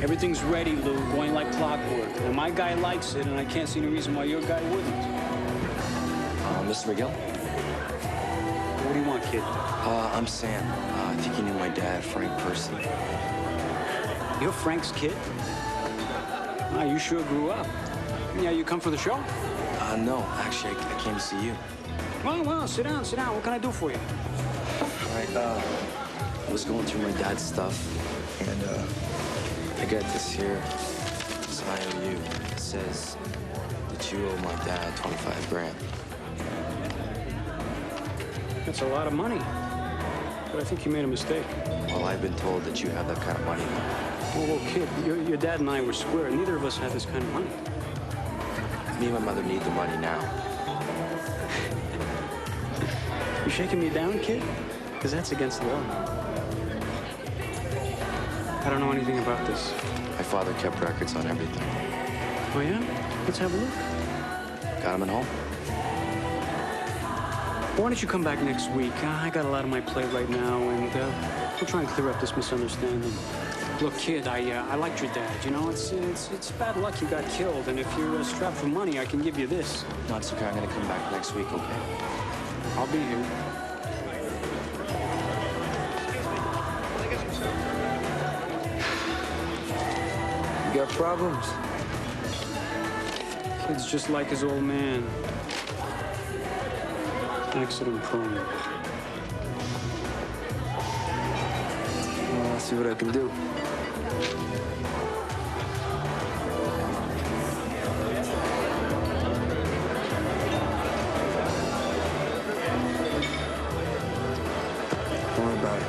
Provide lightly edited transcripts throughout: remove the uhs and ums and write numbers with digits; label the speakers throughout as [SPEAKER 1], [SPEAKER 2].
[SPEAKER 1] Everything's ready, Lou, going like clockwork. And my guy likes it, and I can't see any reason why your guy wouldn't.
[SPEAKER 2] Mr. McGill?
[SPEAKER 1] What do you want, kid?
[SPEAKER 2] I'm Sam. I think you knew my dad, Frank Percy.
[SPEAKER 1] You're Frank's kid? Ah, you sure grew up. Yeah, you come for the show?
[SPEAKER 2] No, actually, I came to see you.
[SPEAKER 1] Well, sit down, sit down. What can I do for you?
[SPEAKER 2] All right, I was going through my dad's stuff, and, I got this here. It's an IOU. It says that you owe my dad 25 grand.
[SPEAKER 1] That's a lot of money. But I think you made a mistake.
[SPEAKER 2] Well, I've been told that you have that kind of money now.
[SPEAKER 1] Whoa, kid, your dad and I were square. Neither of us had this kind of money.
[SPEAKER 2] Me and my mother need the money now.
[SPEAKER 1] You shaking me down, kid? Because that's against the law. I don't know anything about this.
[SPEAKER 2] My father kept records on everything.
[SPEAKER 1] Oh, yeah? Let's have a look.
[SPEAKER 2] Got him at home?
[SPEAKER 1] Why don't you come back next week? I got a lot on my plate right now, and we'll try and clear up this misunderstanding. Look, kid, I liked your dad. You know, it's bad luck you got killed, and if you're strapped for money, I can give you this.
[SPEAKER 2] No, it's okay. I'm gonna come back next week, okay?
[SPEAKER 1] I'll be here.
[SPEAKER 2] You got problems?
[SPEAKER 1] Kid's just like his old man. Accident prone.
[SPEAKER 2] Well, I'll see what I can do. Don't worry about it.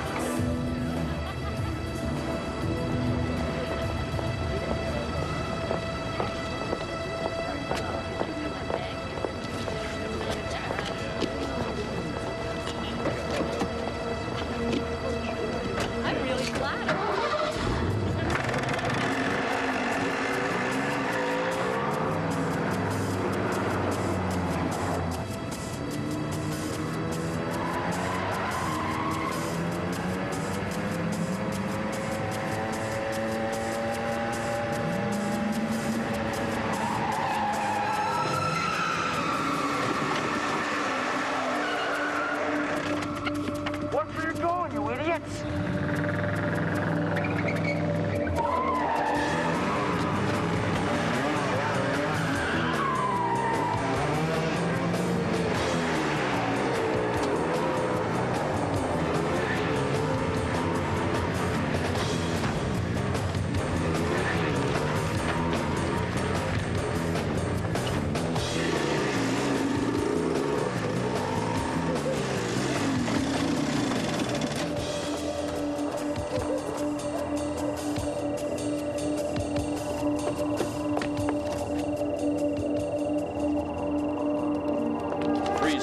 [SPEAKER 3] Watch where you're going, you idiots!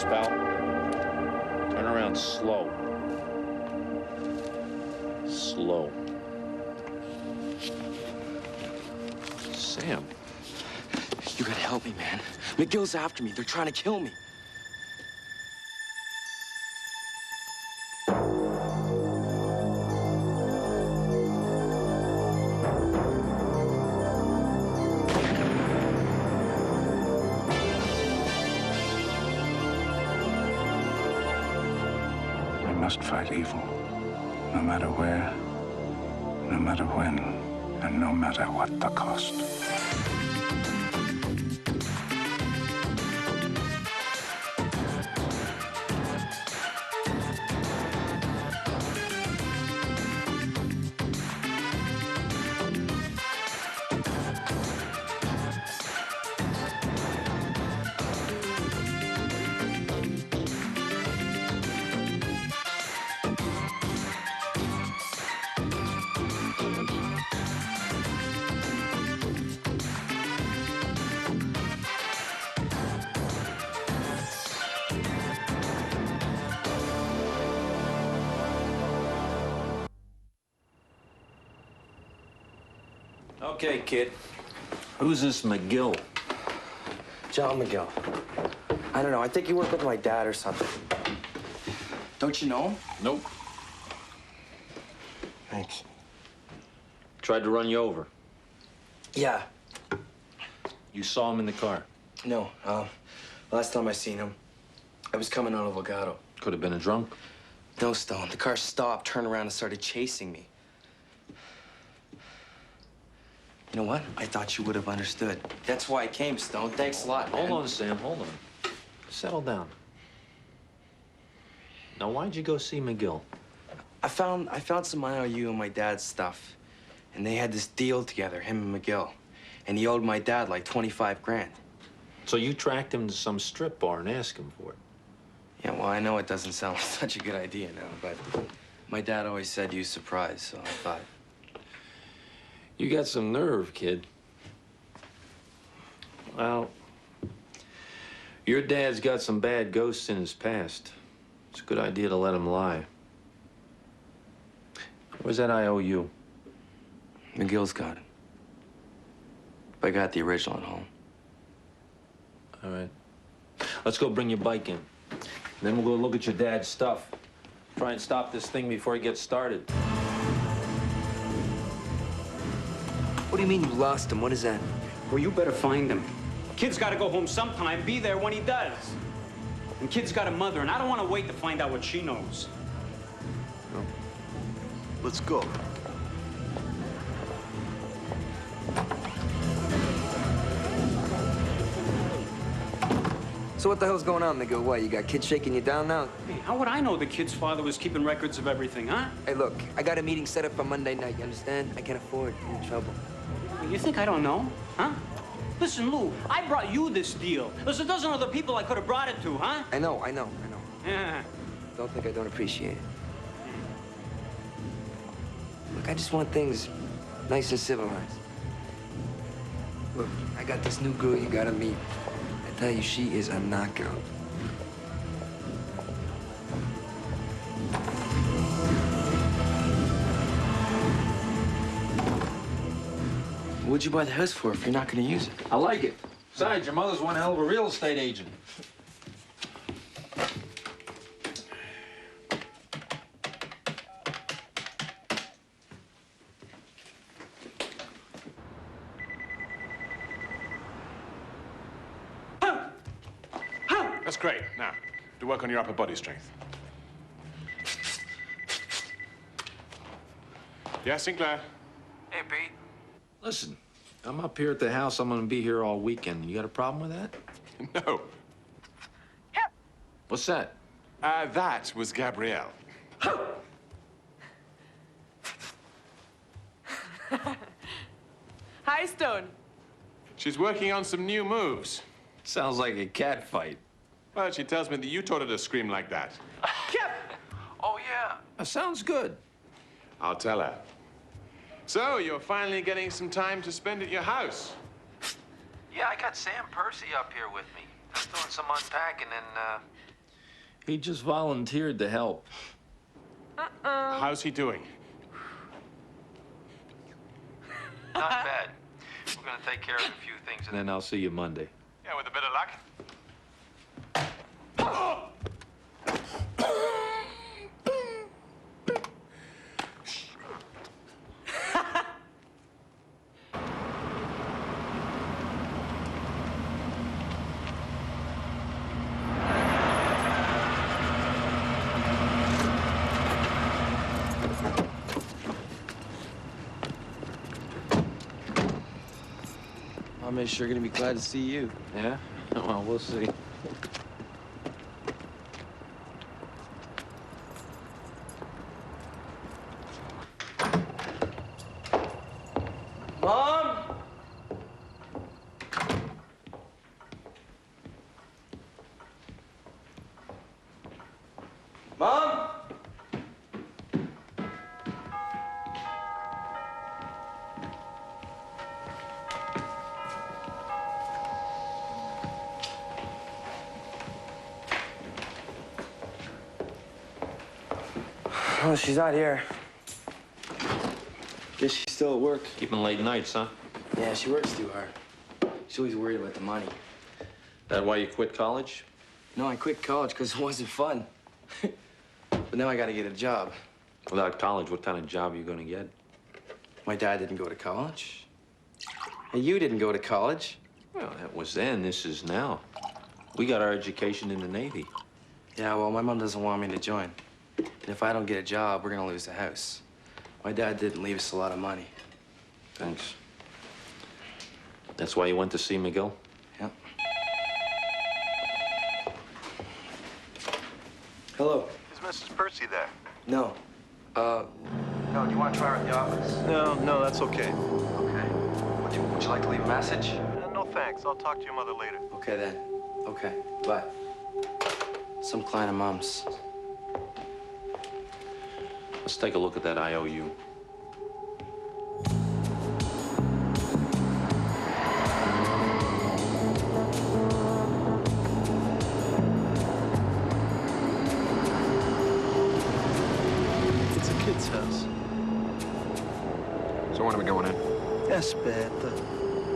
[SPEAKER 4] Pal. Turn around slow. Slow. Sam.
[SPEAKER 2] You gotta help me, man. McGill's after me. They're trying to kill me.
[SPEAKER 5] We must fight evil, no matter where, no matter when, and no matter what the cost.
[SPEAKER 4] Okay, kid. Who's this McGill?
[SPEAKER 2] John McGill. I don't know. I think he worked with my dad or something. Don't you know him?
[SPEAKER 4] Nope.
[SPEAKER 2] Thanks.
[SPEAKER 4] Tried to run you over.
[SPEAKER 2] Yeah.
[SPEAKER 4] You saw him in the car.
[SPEAKER 2] No, last time I seen him, I was coming out of Legato.
[SPEAKER 4] Could have been a drunk.
[SPEAKER 2] No, Stone. The car stopped, turned around, and started chasing me. You know what? I thought you would have understood. That's why I came, Stone. Thanks a lot, man.
[SPEAKER 4] Hold on, Sam. Hold on. Settle down. Now, why'd you go see McGill?
[SPEAKER 2] I found some IOU and my dad's stuff, and they had this deal together, him and McGill, and he owed my dad like 25 grand.
[SPEAKER 4] So you tracked him to some strip bar and asked him for it?
[SPEAKER 2] Yeah, well, I know it doesn't sound like such a good idea now, but my dad always said you surprised, so I thought.
[SPEAKER 4] You got some nerve, kid. Well, your dad's got some bad ghosts in his past. It's a good idea to let him lie. Where's that IOU?
[SPEAKER 2] McGill's got it. But I got the original at home.
[SPEAKER 4] All right. Let's go bring your bike in. Then we'll go look at your dad's stuff. Try and stop this thing before it gets started.
[SPEAKER 3] What do you mean you lost him? What is that?
[SPEAKER 1] Well, you better find him. Kid's got to go home sometime. Be there when he does. And kid's got a mother, and I don't want to wait to find out what she knows.
[SPEAKER 6] Let's go.
[SPEAKER 3] So what the hell's going on, McGill? What, you got kids shaking you down now?
[SPEAKER 1] Hey, how would I know the kid's father was keeping records of everything, huh?
[SPEAKER 3] Hey, look, I got a meeting set up for Monday night, you understand? I can't afford to get in trouble.
[SPEAKER 1] You think I don't know, huh? Listen, Lou, I brought you this deal. There's a dozen other people I could have brought it to, huh?
[SPEAKER 3] I know.
[SPEAKER 1] Yeah.
[SPEAKER 3] Don't think I don't appreciate it. Look, I just want things nice and civilized. Look, I got this new girl you gotta meet. I tell you, she is a knockout.
[SPEAKER 2] What'd you buy the house for if you're not gonna use it?
[SPEAKER 4] I like it. Besides, your mother's one hell of a real estate agent.
[SPEAKER 7] That's great. Now, to work on your upper body strength. Yeah, Sinclair?
[SPEAKER 3] Hey, Pete.
[SPEAKER 4] Listen, I'm up here at the house. I'm gonna be here all weekend. You got a problem with that?
[SPEAKER 7] No.
[SPEAKER 4] What's that?
[SPEAKER 7] That was Gabrielle.
[SPEAKER 8] Hi, Stone.
[SPEAKER 7] She's working on some new moves.
[SPEAKER 4] Sounds like a cat fight.
[SPEAKER 7] Well, she tells me that you taught her to scream like that.
[SPEAKER 4] Oh, yeah. That sounds good.
[SPEAKER 7] I'll tell her. So, you're finally getting some time to spend at your house.
[SPEAKER 9] Yeah, I got Sam Percy up here with me. I'm doing some unpacking and,
[SPEAKER 4] He just volunteered to help.
[SPEAKER 7] How's he doing?
[SPEAKER 9] not bad. We're gonna take care of a few things
[SPEAKER 4] And then I'll see you Monday.
[SPEAKER 7] Yeah, with a bit of luck.
[SPEAKER 2] I'm sure gonna be glad to see you.
[SPEAKER 4] Yeah? Well, we'll see.
[SPEAKER 2] Mom! Mom! Oh, she's not here. Guess she's still at work.
[SPEAKER 4] Keeping late nights, huh?
[SPEAKER 2] Yeah, she works too hard. She's always worried about the money.
[SPEAKER 4] That why you quit college?
[SPEAKER 2] No, I quit college because it wasn't fun. But now I gotta get a job.
[SPEAKER 4] Without college, what kind of job are you gonna get?
[SPEAKER 2] My dad didn't go to college. You didn't go to college.
[SPEAKER 4] Well, that was then. This is now. We got our education in the Navy.
[SPEAKER 2] Yeah, well, my mom doesn't want me to join. And if I don't get a job, we're gonna lose the house. My dad didn't leave us a lot of money.
[SPEAKER 4] Thanks. That's why you went to see McGill?
[SPEAKER 2] Yep. Hello.
[SPEAKER 6] Is Mrs. Percy there?
[SPEAKER 2] No. No, do you want to try her at the office?
[SPEAKER 6] No, that's okay.
[SPEAKER 2] Okay. Would you like to leave a message?
[SPEAKER 6] No, thanks. I'll talk to your mother later.
[SPEAKER 2] Okay, then. Okay, bye. Some client of Mom's.
[SPEAKER 4] Let's take a look at that IOU.
[SPEAKER 6] It's a kid's house.
[SPEAKER 7] So when are we going in?
[SPEAKER 6] Aspetta.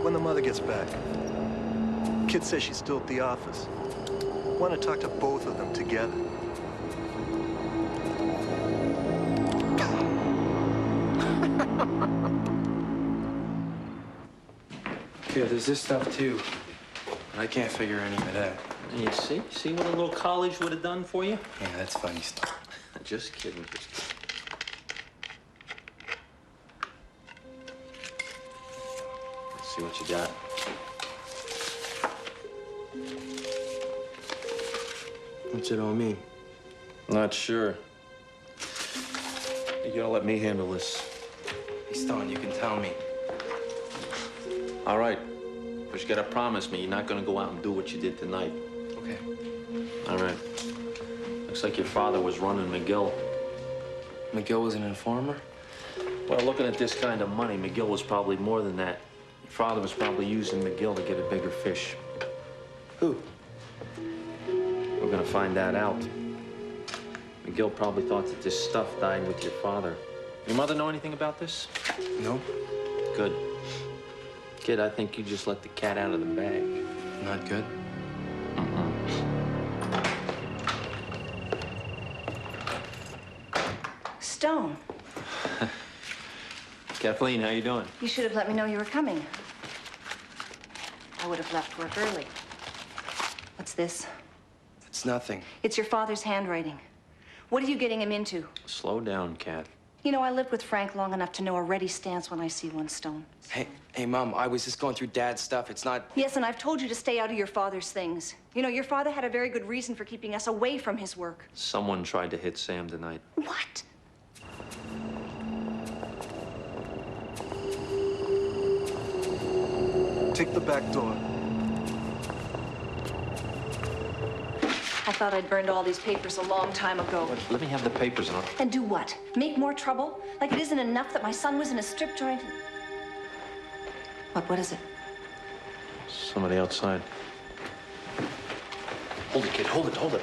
[SPEAKER 6] When the mother gets back. Kid says she's still at the office. Want to talk to both of them together.
[SPEAKER 2] Yeah, there's this stuff too. But I can't figure any of it out.
[SPEAKER 4] You see? See what a little college would have done for you?
[SPEAKER 2] Yeah, that's funny stuff.
[SPEAKER 4] Just kidding. Just kidding. Let's see what you got.
[SPEAKER 2] What's it all mean?
[SPEAKER 4] Not sure. You gotta let me handle this.
[SPEAKER 2] Hey, Stone, you can tell me.
[SPEAKER 4] All right. But you gotta promise me you're not gonna go out and do what you did tonight.
[SPEAKER 2] Okay.
[SPEAKER 4] All right. Looks like your father was running McGill.
[SPEAKER 2] McGill was an informer?
[SPEAKER 4] Well, looking at this kind of money, McGill was probably more than that. Your father was probably using McGill to get a bigger fish.
[SPEAKER 2] Who?
[SPEAKER 4] We're gonna find that out. McGill probably thought that this stuff died with your father. Your mother know anything about this?
[SPEAKER 2] No.
[SPEAKER 4] Good. Kid, I think you just let the cat out of the bag.
[SPEAKER 2] Not good.
[SPEAKER 8] Stone,
[SPEAKER 4] Kathleen, how you doing?
[SPEAKER 8] you should have let me know you were coming. I would have left work early. What's this?
[SPEAKER 2] It's nothing.
[SPEAKER 8] It's your father's handwriting. What are you getting him into?
[SPEAKER 4] Slow down, Kat.
[SPEAKER 8] You know, I lived with Frank long enough to know a ready stance when I see one, Stone.
[SPEAKER 2] Hey, Mom, I was just going through Dad's stuff. It's not...
[SPEAKER 8] Yes, and I've told you to stay out of your father's things. You know, your father had a very good reason for keeping us away from his work.
[SPEAKER 4] Someone tried to hit Sam tonight.
[SPEAKER 8] What?
[SPEAKER 6] Take the back door.
[SPEAKER 8] I thought I'd burned all these papers a long time ago.
[SPEAKER 4] Let me have the papers and I'll...
[SPEAKER 8] And do what? Make more trouble? Like it isn't enough that my son was in a strip joint? What is it?
[SPEAKER 4] Somebody outside. Hold it, kid. Hold it, hold it.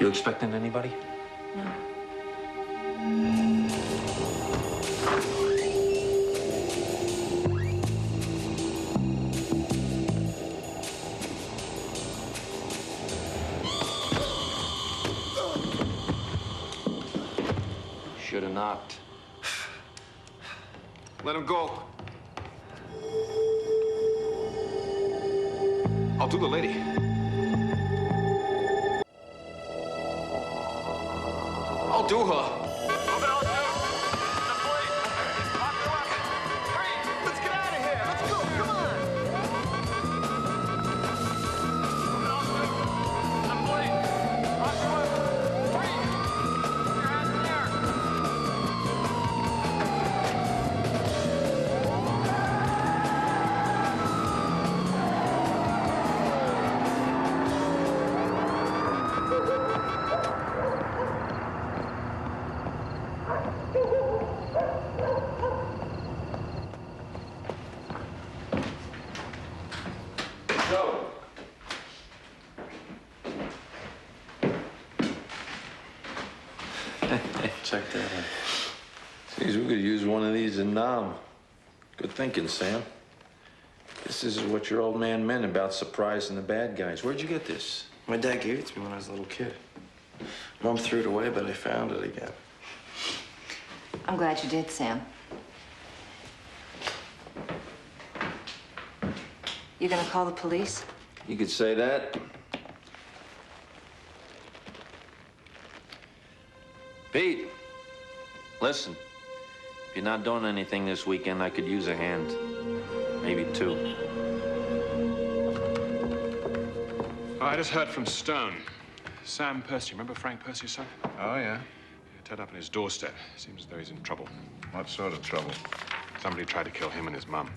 [SPEAKER 4] You expecting anybody?
[SPEAKER 8] No.
[SPEAKER 4] Should have knocked.
[SPEAKER 7] Let him go. I'll do the lady. I'll do her.
[SPEAKER 6] Let's get out of here. Let's go. Come on.
[SPEAKER 7] Go.
[SPEAKER 4] Check that out. Geez, we could use one of these in Nam. Good thinking, Sam. This is what your old man meant about surprising the bad guys. Where'd you get this?
[SPEAKER 2] My dad gave it to me when I was a little kid. Mom threw it away, but I found it again.
[SPEAKER 8] I'm glad you did, Sam. You gonna call the police?
[SPEAKER 4] You could say that. Pete, listen. If you're not doing anything this weekend, I could use a hand. Maybe two.
[SPEAKER 7] Oh, I just heard from Stone. Sam Percy. Remember Frank Percy's son?
[SPEAKER 5] Oh, yeah?
[SPEAKER 7] He turned up on his doorstep. Seems as though he's in trouble.
[SPEAKER 5] What sort of trouble?
[SPEAKER 7] Somebody tried to kill him and his mum.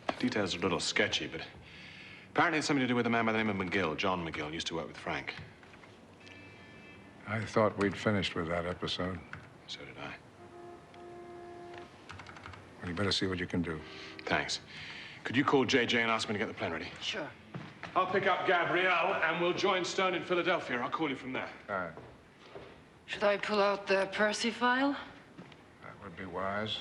[SPEAKER 7] The details are a little sketchy, but apparently it's something to do with a man by the name of McGill. John McGill used to work with Frank.
[SPEAKER 5] I thought we'd finished with that episode.
[SPEAKER 7] So did I.
[SPEAKER 5] Well, you better see what you can do.
[SPEAKER 7] Thanks. Could you call JJ and ask me to get the plane ready?
[SPEAKER 8] Sure.
[SPEAKER 7] I'll pick up Gabrielle, and we'll join Stone in Philadelphia. I'll call you from there.
[SPEAKER 5] All right.
[SPEAKER 10] Should I pull out the Percy file?
[SPEAKER 5] That would be wise.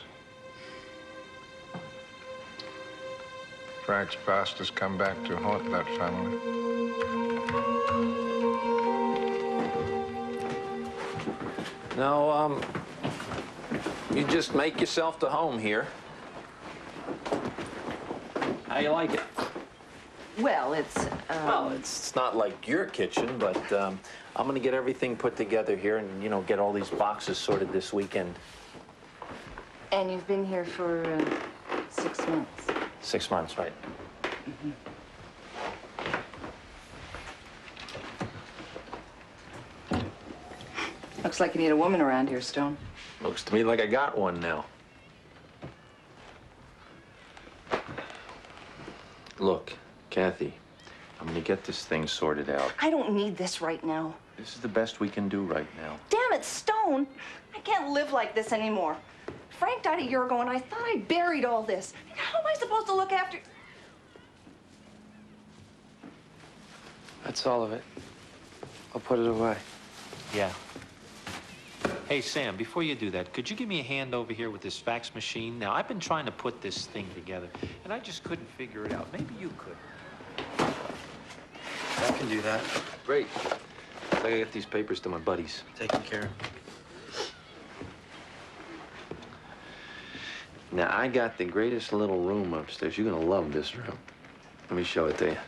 [SPEAKER 5] Frank's past has come back to haunt that family.
[SPEAKER 4] Now, you just make yourself to home here. How you like it?
[SPEAKER 8] Well, it's,
[SPEAKER 4] Well, it's not like your kitchen, but I'm gonna get everything put together here and, you know, get all these boxes sorted this weekend.
[SPEAKER 8] And you've been here for 6 months.
[SPEAKER 4] 6 months, right?
[SPEAKER 8] Mm-hmm. Looks like you need a woman around here, Stone.
[SPEAKER 4] Looks to me like I got one now. Look, Kathy, I'm gonna get this thing sorted out.
[SPEAKER 8] I don't need this right now.
[SPEAKER 4] This is the best we can do right now.
[SPEAKER 8] Damn it, Stone! I can't live like this anymore. Frank died a year ago, and I thought I buried all this. How am I supposed to look after...
[SPEAKER 2] That's all of it. I'll put it away.
[SPEAKER 4] Yeah. Hey, Sam, before you do that, could you give me a hand over here with this fax machine? Now, I've been trying to put this thing together, and I just couldn't figure it out. Maybe you could.
[SPEAKER 2] I can do that.
[SPEAKER 4] Great. I gotta get these papers to my buddies.
[SPEAKER 2] Taken care of.
[SPEAKER 4] Now, I got the greatest little room upstairs. You're gonna love this room. Let me show it to you.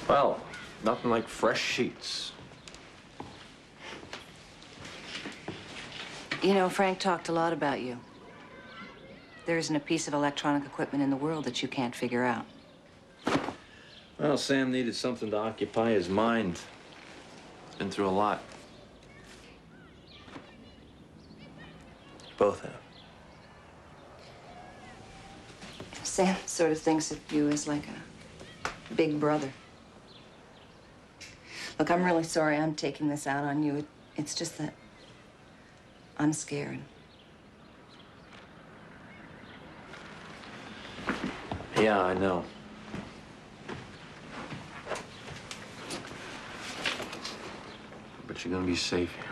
[SPEAKER 4] Well, nothing like fresh sheets.
[SPEAKER 8] You know, Frank talked a lot about you. There isn't a piece of electronic equipment in the world that you can't figure out.
[SPEAKER 4] Well, Sam needed something to occupy his mind. He's been through a lot.
[SPEAKER 2] Both have.
[SPEAKER 8] Sam sort of thinks of you as like a big brother. Look, I'm really sorry I'm taking this out on you. It's just that I'm scared.
[SPEAKER 4] Yeah, I know. But you're gonna be safe here.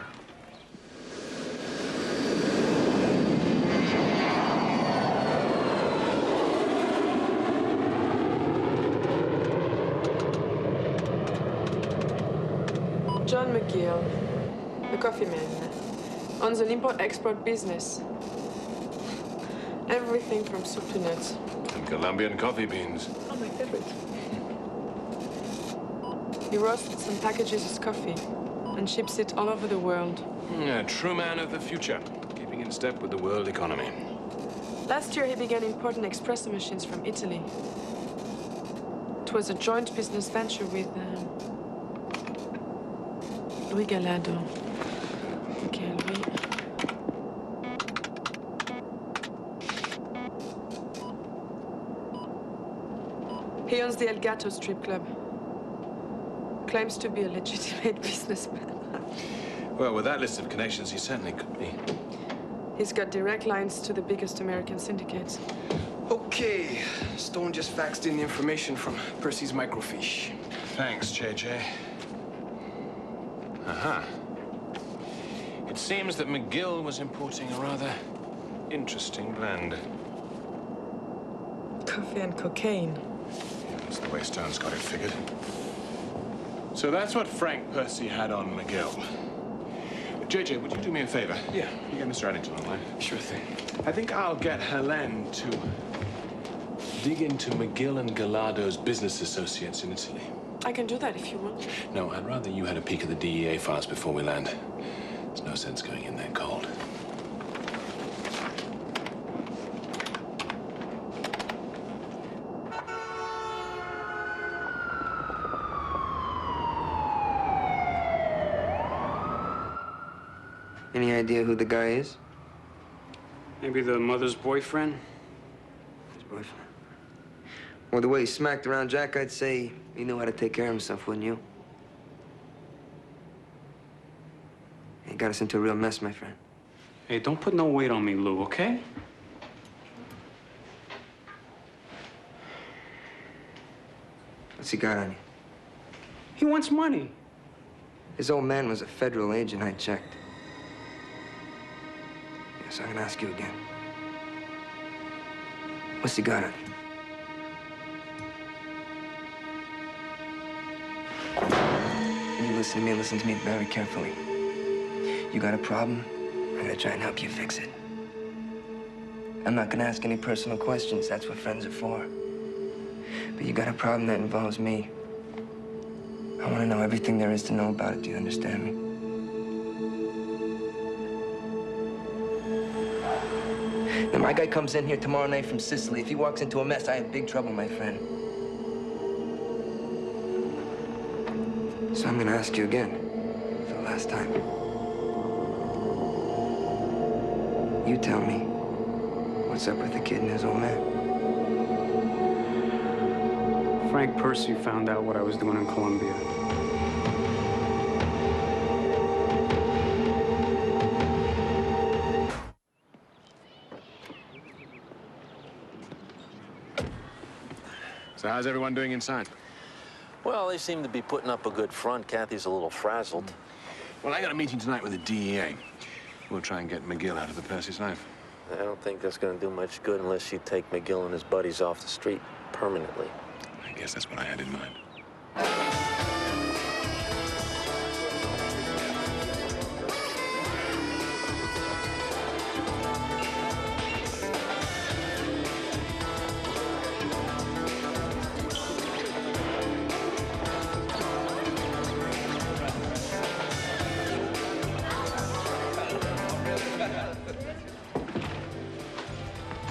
[SPEAKER 10] John McGill, the coffee man, owns an import-export business. Everything from soup to nuts.
[SPEAKER 7] And Colombian coffee beans.
[SPEAKER 10] Oh, my favorite. He roasts and packages his coffee and ships it all over the world.
[SPEAKER 7] A true man of the future, keeping in step with the world economy.
[SPEAKER 10] Last year, he began importing espresso machines from Italy. It was a joint business venture with Louis Gallardo. Okay, Louis. He owns the El Gato strip club. Claims to be a legitimate businessman.
[SPEAKER 7] Well, with that list of connections, he certainly could be.
[SPEAKER 10] He's got direct lines to the biggest American syndicates.
[SPEAKER 11] Okay, Stone just faxed in the information from Percy's microfiche.
[SPEAKER 7] Thanks, JJ. Aha. It seems that McGill was importing a rather interesting blend.
[SPEAKER 10] Coffee and cocaine.
[SPEAKER 7] That's the way Stone's got it figured. So that's what Frank Percy had on McGill. JJ, would you do me a favor?
[SPEAKER 11] Yeah.
[SPEAKER 7] You get Mr. Addington online?
[SPEAKER 11] Sure thing.
[SPEAKER 7] I think I'll get Helene to dig into McGill and Gallardo's business associates in Italy.
[SPEAKER 10] I can do that if you want.
[SPEAKER 7] No, I'd rather you had a peek at the DEA files before we land. There's no sense going in there cold.
[SPEAKER 3] Any idea who the guy is?
[SPEAKER 1] Maybe the mother's boyfriend?
[SPEAKER 3] His boyfriend. Well, the way he smacked around Jack, I'd say he knew how to take care of himself, wouldn't you? He got us into a real mess, my friend.
[SPEAKER 1] Hey, don't put no weight on me, Lou, okay?
[SPEAKER 3] What's he got on you?
[SPEAKER 1] He wants money.
[SPEAKER 3] His old man was a federal agent, I checked. Yes, I'm gonna ask you again. What's he got on you? You listen to me, listen to me very carefully. You got a problem, I'm gonna try and help you fix it. I'm not gonna ask any personal questions, that's what friends are for. But you got a problem that involves me. I wanna know everything there is to know about it, do you understand me? Now, my guy comes in here tomorrow night from Sicily. If he walks into a mess, I have big trouble, my friend. So I'm gonna ask you again, for the last time. You tell me, what's up with the kid and his old man?
[SPEAKER 1] Frank Percy found out what I was doing in Colombia.
[SPEAKER 7] So how's everyone doing inside?
[SPEAKER 9] Well, they seem to be putting up a good front. Kathy's a little frazzled.
[SPEAKER 7] Well, I got a meeting tonight with the DEA. We'll try and get McGill out of the Percy's life.
[SPEAKER 9] I don't think that's going to do much good unless you take McGill and his buddies off the street permanently.
[SPEAKER 7] I guess that's what I had in mind.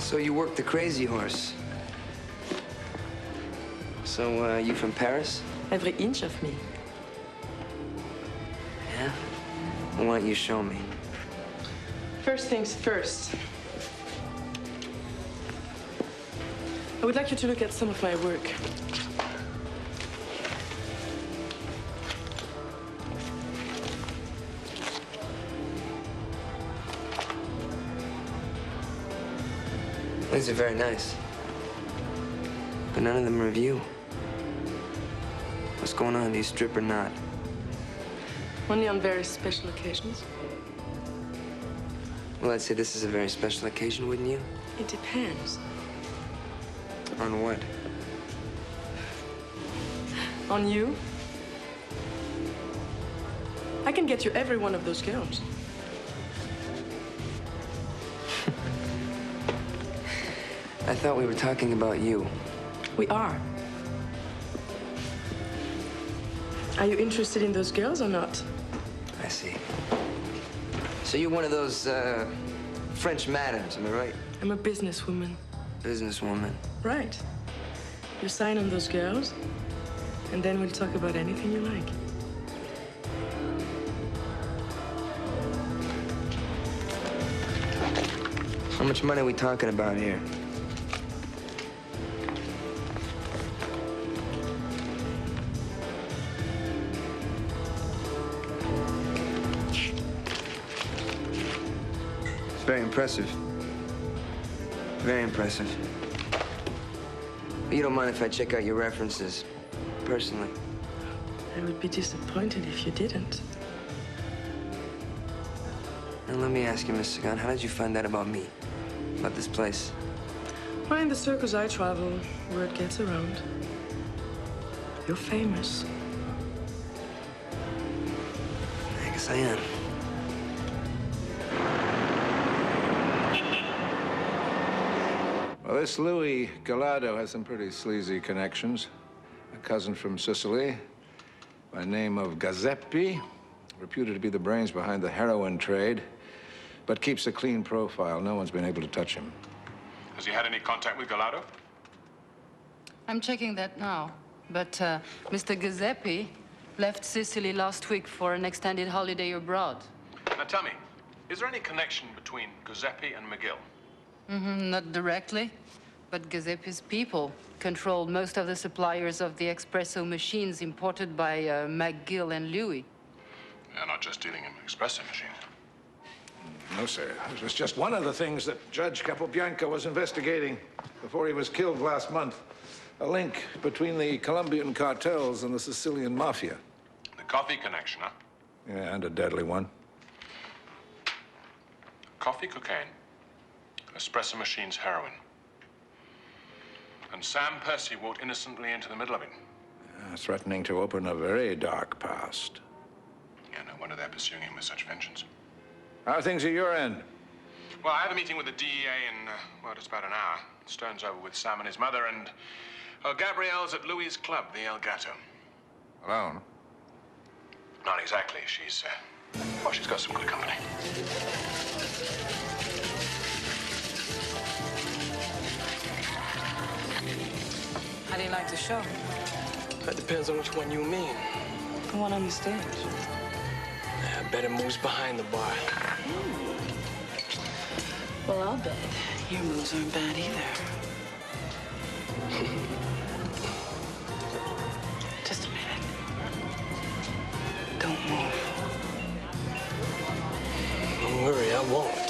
[SPEAKER 3] So you work the crazy horse. So, you from Paris?
[SPEAKER 10] Every inch of me.
[SPEAKER 3] Yeah? Well, why don't you show me?
[SPEAKER 10] First things first. I would like you to look at some of my work.
[SPEAKER 3] These are very nice. But none of them are of you. What's going on? Do you strip or not?
[SPEAKER 10] Only on very special occasions.
[SPEAKER 3] Well, I'd say this is a very special occasion, wouldn't you?
[SPEAKER 10] It depends.
[SPEAKER 3] On what?
[SPEAKER 10] On you? I can get you every one of those girls.
[SPEAKER 3] I thought we were talking about you.
[SPEAKER 10] We are. Are you interested in those girls or not?
[SPEAKER 3] I see. So you're one of those, French madams, am I right?
[SPEAKER 10] I'm a businesswoman.
[SPEAKER 3] Businesswoman.
[SPEAKER 10] Right. You sign on those girls, and then we'll talk about anything you like.
[SPEAKER 3] How much money are we talking about here? very impressive. Very impressive. But you don't mind if I check out your references, personally?
[SPEAKER 10] I would be disappointed if you didn't.
[SPEAKER 3] And let me ask you, Miss Sagan, how did you find out about me? About this place?
[SPEAKER 10] Well, in the circles I travel, word gets around. You're famous.
[SPEAKER 3] I guess I am.
[SPEAKER 5] Well, this Louis Gallardo has some pretty sleazy connections. A cousin from Sicily by name of Giuseppe, reputed to be the brains behind the heroin trade, but keeps a clean profile. No one's been able to touch him.
[SPEAKER 7] Has he had any contact with Gallardo?
[SPEAKER 12] I'm checking that now. But Mr. Giuseppe left Sicily last week for an extended holiday abroad.
[SPEAKER 7] Now tell me, is there any connection between Giuseppe and McGill?
[SPEAKER 12] Not directly, but Giuseppe's people control most of the suppliers of the espresso machines imported by McGill and Louis.
[SPEAKER 7] They're not just dealing in espresso machines.
[SPEAKER 5] No, sir. It was just one of the things that Judge Capobianco was investigating before he was killed last month. A link between the Colombian cartels and the Sicilian mafia.
[SPEAKER 7] The coffee connection, huh?
[SPEAKER 5] Yeah, and a deadly one.
[SPEAKER 7] Coffee, cocaine. Espresso machines, heroin. And Sam Percy walked innocently into the middle of it.
[SPEAKER 5] Threatening to open a very dark past.
[SPEAKER 7] Yeah, no wonder they're pursuing him with such vengeance.
[SPEAKER 5] How are things at your end?
[SPEAKER 7] Well, I have a meeting with the DEA in, well, just about an hour. Stone's over with Sam and his mother, and Gabrielle's at Louis' club, the El Gato.
[SPEAKER 5] Alone?
[SPEAKER 7] Not exactly. She's, well, she's got some good company.
[SPEAKER 12] How do you like the show?
[SPEAKER 11] That depends on which one you mean.
[SPEAKER 12] The one on the stage.
[SPEAKER 11] I bet it moves behind the bar.
[SPEAKER 12] Well, I'll bet your moves aren't bad either. Just a minute. Don't move.
[SPEAKER 11] Don't worry, I won't.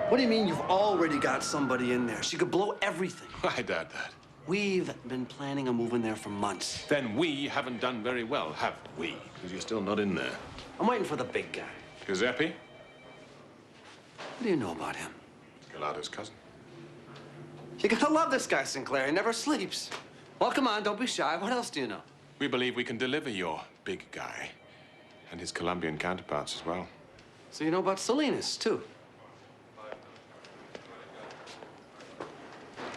[SPEAKER 13] What do you mean you've already got somebody in there? She could blow everything.
[SPEAKER 7] I doubt that.
[SPEAKER 13] We've been planning on moving there for months.
[SPEAKER 7] Then we haven't done very well, have we? Because you're still not in there.
[SPEAKER 13] I'm waiting for the big guy.
[SPEAKER 7] Giuseppe?
[SPEAKER 13] What do you know about him?
[SPEAKER 7] Gallardo's cousin.
[SPEAKER 13] You gotta love this guy, Sinclair. He never sleeps. Well, come on, don't be shy. What else do you know?
[SPEAKER 7] We believe we can deliver your big guy and his Colombian counterparts as well.
[SPEAKER 13] So you know about Salinas, too?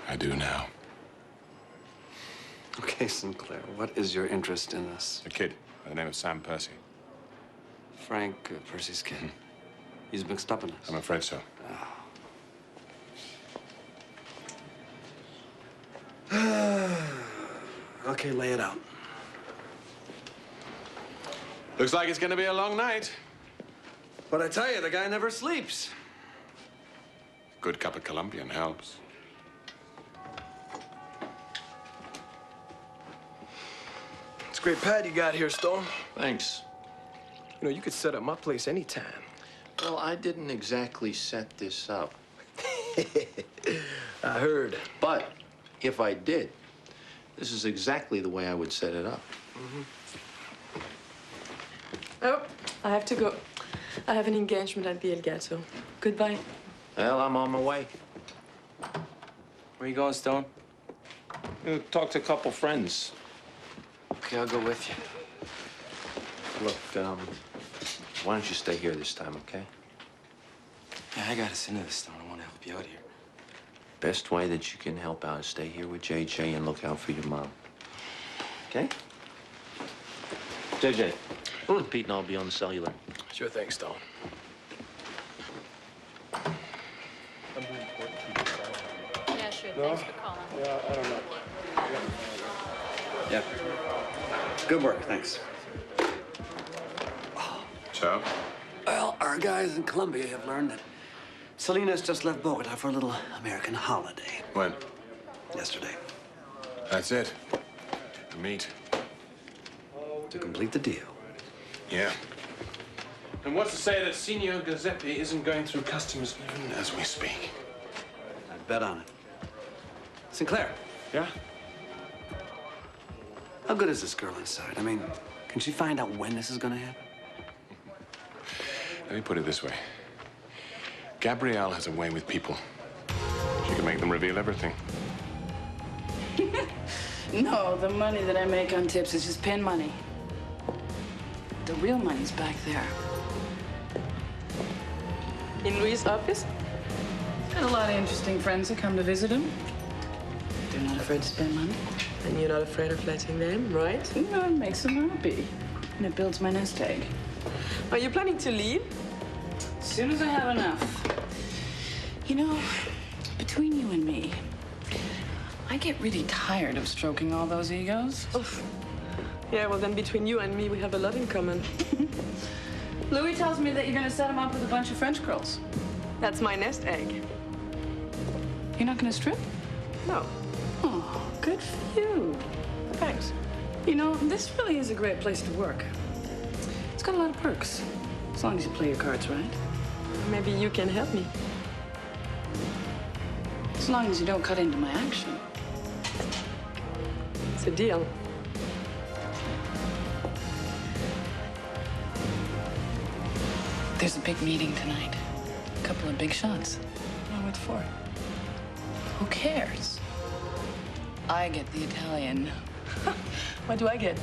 [SPEAKER 7] I do now.
[SPEAKER 13] Okay, Sinclair, what is your interest in this?
[SPEAKER 7] A kid by the name of Sam Percy.
[SPEAKER 13] Frank Percy's kid. He's mixed up in this.
[SPEAKER 7] I'm afraid so.
[SPEAKER 13] Okay, lay it out.
[SPEAKER 7] Looks like it's gonna be a long night.
[SPEAKER 13] But I tell you, the guy never sleeps.
[SPEAKER 7] Good cup of Colombian helps.
[SPEAKER 11] It's a great pad you got here, Stone.
[SPEAKER 4] Thanks.
[SPEAKER 11] You know, you could set up my place anytime.
[SPEAKER 4] Well, I didn't exactly set this up.
[SPEAKER 11] I heard.
[SPEAKER 4] But if I did, this is exactly the way I would set it up.
[SPEAKER 10] Oh, I have to go. I have an engagement at the El Gato. Goodbye.
[SPEAKER 4] Well, I'm on my way.
[SPEAKER 2] Where you going, Stone?
[SPEAKER 4] Talk to a couple friends.
[SPEAKER 2] Okay, I'll go with you.
[SPEAKER 4] Look, why don't you stay here this time, okay?
[SPEAKER 2] Yeah, I gotta send this, Stone. I want to help you out here.
[SPEAKER 4] Best way that you can help out is stay here with JJ and look out for your mom. Okay? JJ, Pete and I'll be on the cellular.
[SPEAKER 11] Sure thing, Stone.
[SPEAKER 12] Yeah, sure. Thanks for calling.
[SPEAKER 11] Yeah, I don't know.
[SPEAKER 13] Yep. Good work, thanks.
[SPEAKER 7] So?
[SPEAKER 13] Well, our guys in Colombia have learned that Selena's just left Bogota for a little American holiday.
[SPEAKER 7] When?
[SPEAKER 13] Yesterday.
[SPEAKER 7] That's it. To meet.
[SPEAKER 13] To complete the deal.
[SPEAKER 7] Yeah. And what's to say that Signor Giuseppe isn't going through customs even as we speak?
[SPEAKER 13] I'd bet on it. Sinclair.
[SPEAKER 7] Yeah?
[SPEAKER 13] How good is this girl inside? I mean, can she find out when this is gonna happen?
[SPEAKER 7] Let me put it this way. Gabrielle has a way with people. She can make them reveal everything.
[SPEAKER 12] No, the money that I make on tips is just pin money. The real money's back there.
[SPEAKER 10] In Louis' office?
[SPEAKER 12] Got a lot of interesting friends that come to visit him. They're not afraid to spend money.
[SPEAKER 10] And you're not afraid of letting them, right?
[SPEAKER 12] No, it makes them happy. And it builds my nest egg.
[SPEAKER 10] Are you planning to leave?
[SPEAKER 12] As soon as I have enough. You know, between you and me, I get really tired of stroking all those egos.
[SPEAKER 10] Oof. Yeah, well then between you and me, we have a lot in common.
[SPEAKER 12] Louis tells me that you're gonna set him up with a bunch of French girls.
[SPEAKER 10] That's my nest egg.
[SPEAKER 12] You're not gonna strip?
[SPEAKER 10] No.
[SPEAKER 12] Oh, good for you.
[SPEAKER 10] Thanks.
[SPEAKER 12] You know, this really is a great place to work. It's got a lot of perks, as long as you play your cards right.
[SPEAKER 10] Maybe you can help me.
[SPEAKER 12] As long as you don't cut into my action.
[SPEAKER 10] It's a deal.
[SPEAKER 12] There's a big meeting tonight. A couple of big shots. Oh, what for? Who cares? I get the Italian.
[SPEAKER 10] What do I get?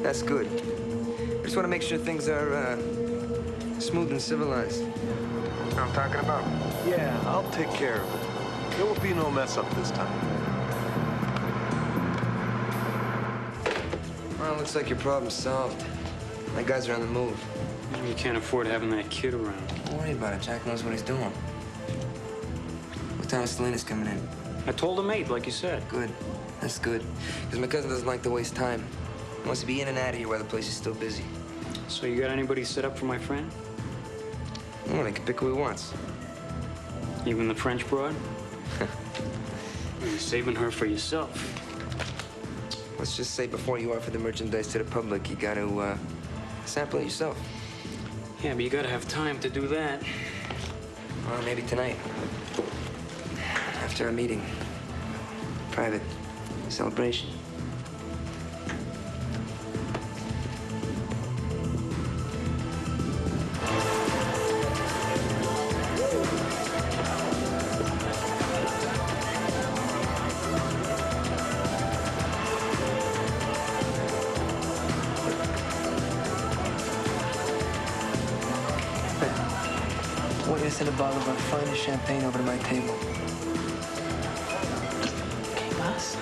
[SPEAKER 3] That's good. I just want to make sure things are smooth and civilized. You know what I'm talking about?
[SPEAKER 6] Yeah, I'll take care of it. There will be no mess up this time.
[SPEAKER 3] Well, looks like your problem's solved. My guys are on the move.
[SPEAKER 1] You can't afford having that kid around.
[SPEAKER 3] Don't worry about it. Jack knows what he's doing. What time is Selena's coming in?
[SPEAKER 1] I told him 8, like you said.
[SPEAKER 3] Good. That's good. Because my cousin doesn't like to waste time. He wants to be in and out of here while the place is still busy.
[SPEAKER 1] So you got anybody set up for my friend?
[SPEAKER 3] Well, he can pick who he wants.
[SPEAKER 1] Even the French broad? You're saving her for yourself.
[SPEAKER 3] Let's just say before you offer the merchandise to the public, you got to sample it yourself.
[SPEAKER 1] Yeah, but you gotta have time to do that.
[SPEAKER 3] Well, maybe tonight. After our meeting. Private celebration. set a bottle of our finest champagne over to my table.
[SPEAKER 12] Okay, boss.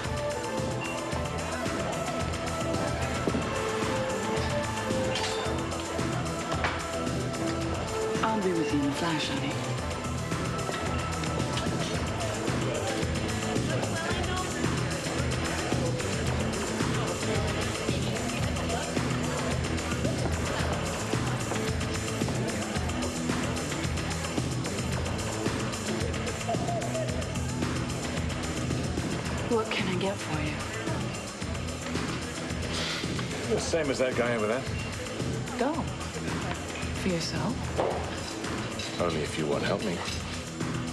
[SPEAKER 12] I'll be with you in a flash, honey. What can I get for you?
[SPEAKER 7] You're the same as that guy over there.
[SPEAKER 12] Go. For yourself?
[SPEAKER 7] Only if you won't help me.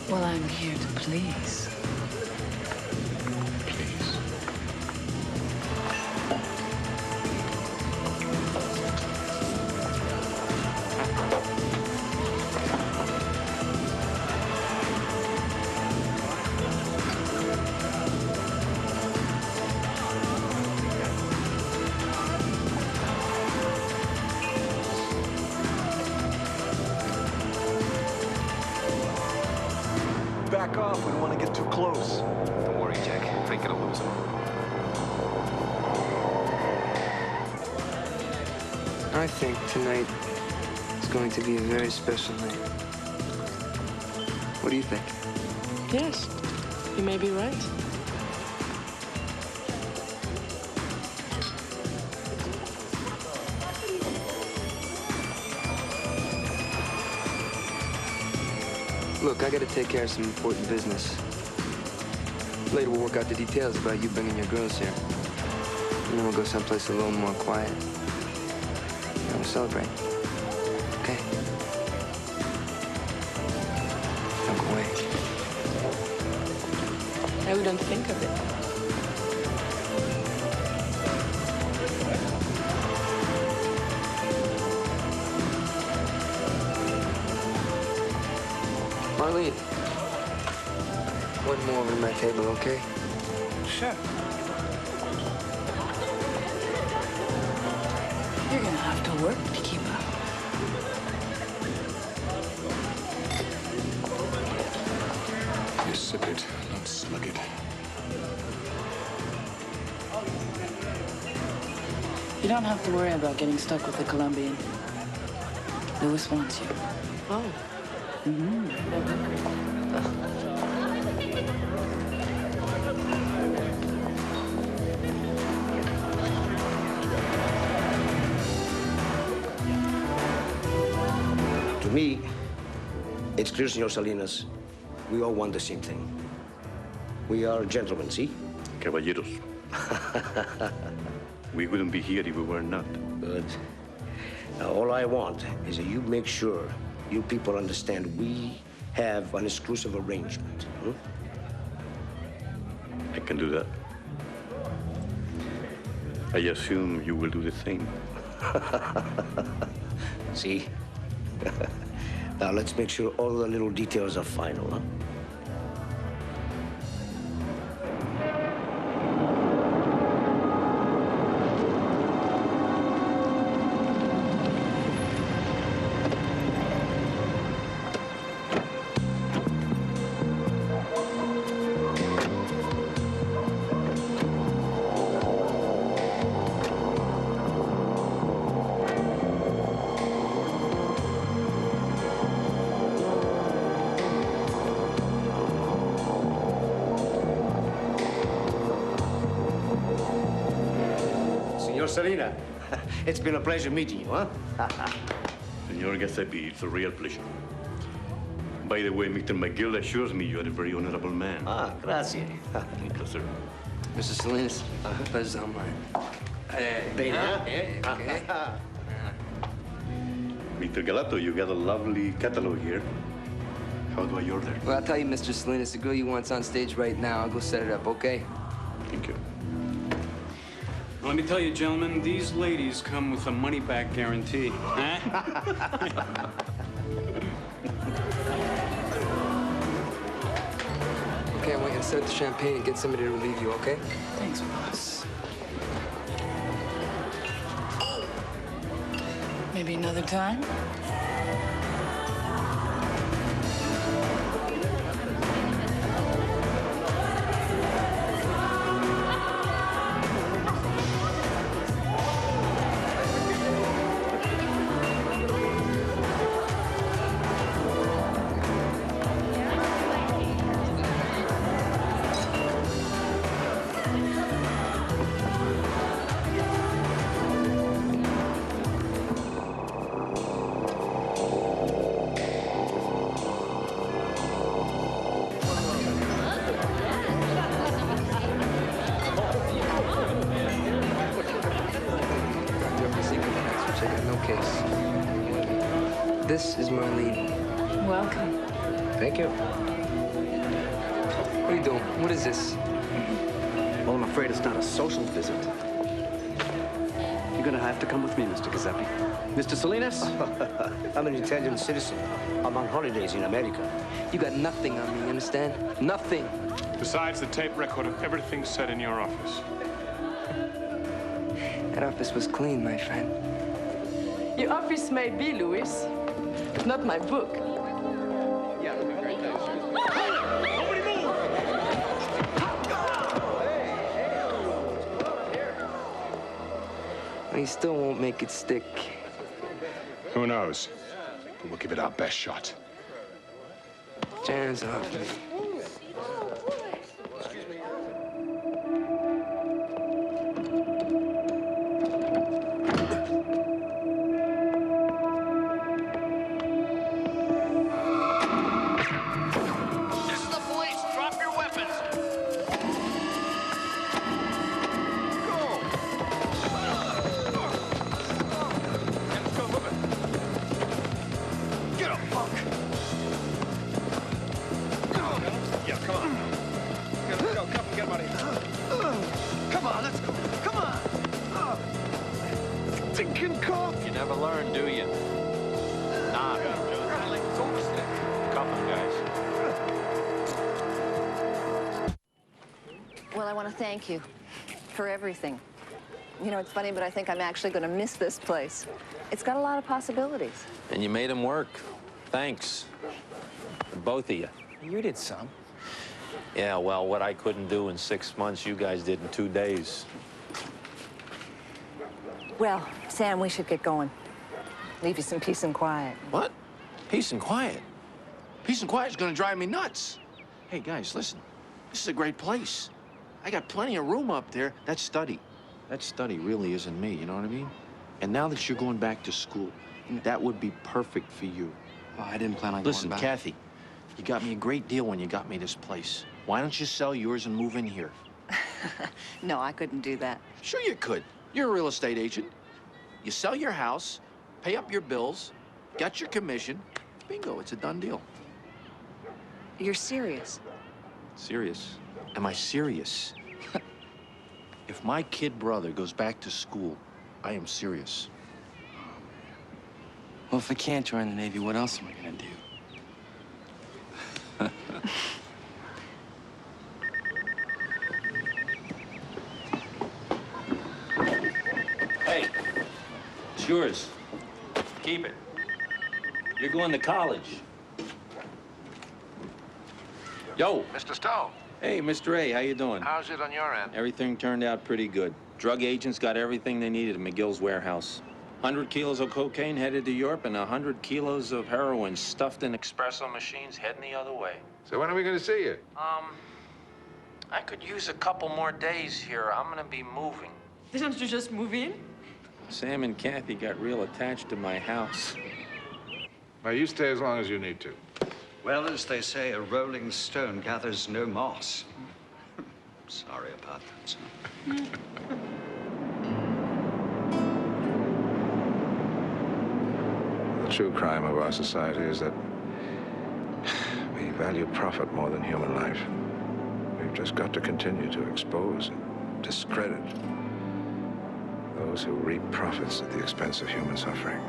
[SPEAKER 12] Well, I'm here to please.
[SPEAKER 7] Please.
[SPEAKER 6] Back off. We don't want to get too close.
[SPEAKER 9] Don't worry, Jack. I ain't gonna lose him.
[SPEAKER 3] I think tonight is going to be a very special night. What do you think?
[SPEAKER 10] Yes, you may be right.
[SPEAKER 3] Look, I gotta take care of some important business. Later we'll work out the details about you bringing your girls here. And then we'll go someplace a little more quiet. And we'll celebrate. Okay? Don't go away.
[SPEAKER 10] I wouldn't think of it.
[SPEAKER 3] Marlene, one more over to my table, okay?
[SPEAKER 12] Sure. You're gonna have to work to keep up.
[SPEAKER 7] You sip it, not slug it.
[SPEAKER 12] You don't have to worry about getting stuck with the Colombian. Louis wants you.
[SPEAKER 10] Oh.
[SPEAKER 14] To me, it's clear, Senor Salinas, we all want the same thing. We are gentlemen, see?
[SPEAKER 15] Caballeros. We wouldn't be here if we were not.
[SPEAKER 14] Good. Now, all I want is that you make sure you people understand we have an exclusive arrangement.
[SPEAKER 15] I can do that. I assume you will do the same.
[SPEAKER 14] See? Now, let's make sure all the little details are final, huh? Selena, it's been a pleasure meeting you, huh?
[SPEAKER 15] Senor Giuseppe, it's a real pleasure. By the way, Mr. McGill assures me you are a very honorable man.
[SPEAKER 14] Ah, grazie.
[SPEAKER 15] Thank you, sir.
[SPEAKER 3] Mr. Salinas, pleasure's all mine. Hey,
[SPEAKER 14] okay.
[SPEAKER 15] Mr. Galato, you got a lovely catalog here. How do I order?
[SPEAKER 3] Well, I'll tell you, Mr. Salinas, the girl you want's on stage right now. I'll go set it up, okay?
[SPEAKER 15] Thank you.
[SPEAKER 1] Well, let me tell you, gentlemen, these ladies come with a money-back guarantee. Huh?
[SPEAKER 3] Okay, I want you to set up the champagne and get somebody to relieve you, okay?
[SPEAKER 12] Thanks, boss. Maybe another time?
[SPEAKER 3] This is Marlene.
[SPEAKER 10] Welcome.
[SPEAKER 3] Thank you. What are you doing? What is this?
[SPEAKER 13] Well, I'm afraid it's not a social visit. You're gonna have to come with me, Mr. Giuseppe. Mr. Salinas?
[SPEAKER 14] I'm an Italian citizen. I'm on holidays in America.
[SPEAKER 3] You got nothing on me, you understand? Nothing.
[SPEAKER 7] Besides the tape record of everything said in your office.
[SPEAKER 3] That office was clean, my friend.
[SPEAKER 10] Your office may be, Louis, but not my book.
[SPEAKER 7] Yeah, that'd be great.
[SPEAKER 15] Nobody move!
[SPEAKER 3] And he still won't make it stick.
[SPEAKER 7] Who knows? But we'll give it our best shot.
[SPEAKER 3] Jan's off me.
[SPEAKER 4] You never learn, do you? Nah. Cuff 'em, guys.
[SPEAKER 8] Well, I want to thank you for everything. You know, it's funny, but I think I'm actually going to miss this place. It's got a lot of possibilities.
[SPEAKER 4] And you made him work. Thanks. Both of you.
[SPEAKER 2] You did some.
[SPEAKER 4] Yeah, well, what I couldn't do in 6 months, you guys did in 2 days.
[SPEAKER 8] Well, Sam, we should get going. Leave you some peace and quiet.
[SPEAKER 2] What? Peace and quiet? Peace and quiet is gonna drive me nuts. Hey, guys, listen. This is a great place. I got plenty of room up there. That study really isn't me, you know what I mean? And now that you're going back to school, that would be perfect for you.
[SPEAKER 3] Oh, I didn't plan on
[SPEAKER 2] Listen,
[SPEAKER 3] going back.
[SPEAKER 2] Kathy, you got me a great deal when you got me this place. Why don't you sell yours and move in here?
[SPEAKER 8] No, I couldn't do that.
[SPEAKER 2] Sure you could. You're a real estate agent. You sell your house, pay up your bills, got your commission. Bingo, it's a done deal.
[SPEAKER 8] You're serious?
[SPEAKER 2] Serious? Am I serious? If my kid brother goes back to school, I am serious.
[SPEAKER 3] Well, if I can't join the Navy, what else am I gonna do?
[SPEAKER 4] Hey, it's yours. Keep it. You're going to college. Yo.
[SPEAKER 5] Mr. Stowe.
[SPEAKER 4] Hey, Mr. A, how you doing?
[SPEAKER 5] How's it on your end?
[SPEAKER 4] Everything turned out pretty good. Drug agents got everything they needed at McGill's warehouse. 100 kilos of cocaine headed to Europe and 100 kilos of heroin stuffed in espresso machines heading the other way.
[SPEAKER 5] So when are we going to see you?
[SPEAKER 4] I could use a couple more days here. I'm gonna be moving.
[SPEAKER 10] Didn't you just move in?
[SPEAKER 4] Sam and Kathy got real attached to my house.
[SPEAKER 5] Well, you stay as long as you need to.
[SPEAKER 16] Well, as they say, a rolling stone gathers no moss. Sorry about that, son.
[SPEAKER 5] The true crime of our society is that we value profit more than human life. We've just got to continue to expose and discredit those who reap profits at the expense of human suffering.